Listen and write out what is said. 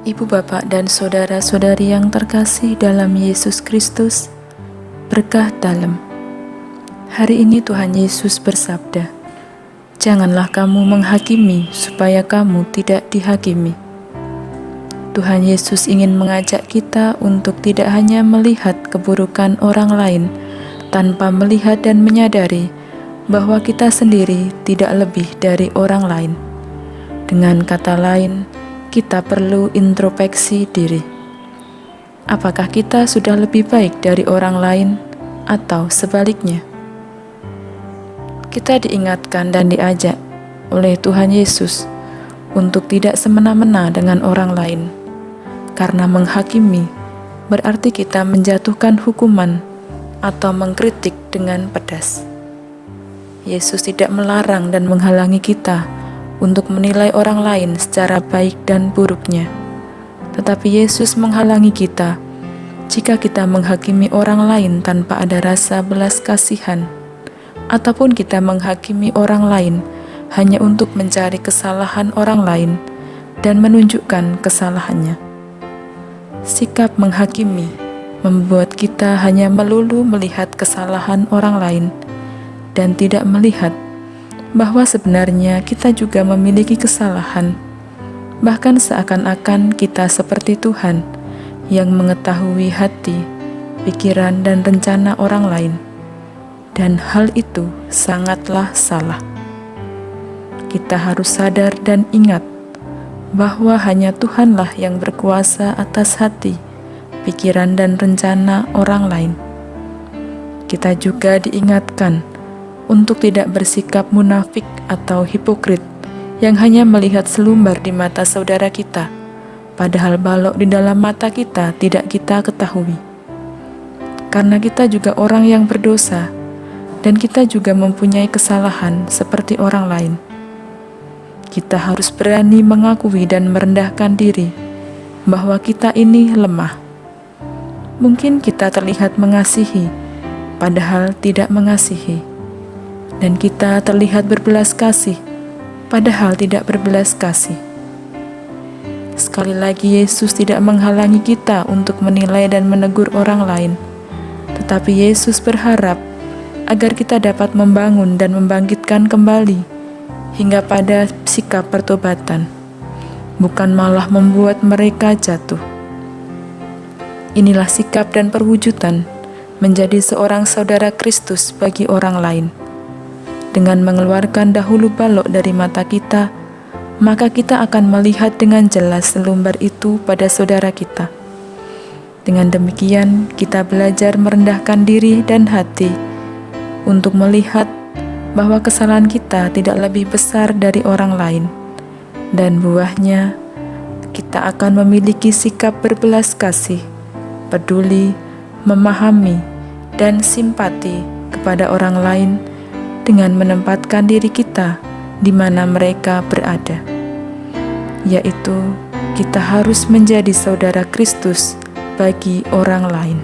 Ibu bapak dan saudara-saudari yang terkasih dalam Yesus Kristus, berkah dalam. Hari ini Tuhan Yesus bersabda, "Janganlah kamu menghakimi supaya kamu tidak dihakimi." Tuhan Yesus ingin mengajak kita untuk tidak hanya melihat keburukan orang lain tanpa melihat dan menyadari bahwa kita sendiri tidak lebih dari orang lain. Dengan kata lain, kita perlu introspeksi diri. Apakah kita sudah lebih baik dari orang lain atau sebaliknya? Kita diingatkan dan diajak oleh Tuhan Yesus untuk tidak semena-mena dengan orang lain, karena menghakimi berarti kita menjatuhkan hukuman atau mengkritik dengan pedas. Yesus tidak melarang dan menghalangi kita untuk menilai orang lain secara baik dan buruknya. Tetapi Yesus menghalangi kita jika kita menghakimi orang lain tanpa ada rasa belas kasihan, ataupun kita menghakimi orang lain hanya untuk mencari kesalahan orang lain dan menunjukkan kesalahannya. Sikap menghakimi membuat kita hanya melulu melihat kesalahan orang lain dan tidak melihat bahwa sebenarnya kita juga memiliki kesalahan, bahkan seakan-akan kita seperti Tuhan yang mengetahui hati, pikiran, dan rencana orang lain, dan hal itu sangatlah salah. Kita harus sadar dan ingat bahwa hanya Tuhanlah yang berkuasa atas hati, pikiran, dan rencana orang lain. Kita juga diingatkan untuk tidak bersikap munafik atau hipokrit yang hanya melihat selumbar di mata saudara kita, padahal balok di dalam mata kita tidak kita ketahui. Karena kita juga orang yang berdosa, dan kita juga mempunyai kesalahan seperti orang lain. Kita harus berani mengakui dan merendahkan diri bahwa kita ini lemah. Mungkin kita terlihat mengasihi, padahal tidak mengasihi. Dan kita terlihat berbelas kasih, padahal tidak berbelas kasih. Sekali lagi, Yesus tidak menghalangi kita untuk menilai dan menegur orang lain, tetapi Yesus berharap agar kita dapat membangun dan membangkitkan kembali hingga pada sikap pertobatan, bukan malah membuat mereka jatuh. Inilah sikap dan perwujudan menjadi seorang saudara Kristus bagi orang lain. Dengan mengeluarkan dahulu balok dari mata kita, maka kita akan melihat dengan jelas selumbar itu pada saudara kita. Dengan demikian, kita belajar merendahkan diri dan hati untuk melihat bahwa kesalahan kita tidak lebih besar dari orang lain, dan buahnya kita akan memiliki sikap berbelas kasih, peduli, memahami, dan simpati kepada orang lain dengan menempatkan diri kita di mana mereka berada, yaitu kita harus menjadi saudara Kristus bagi orang lain.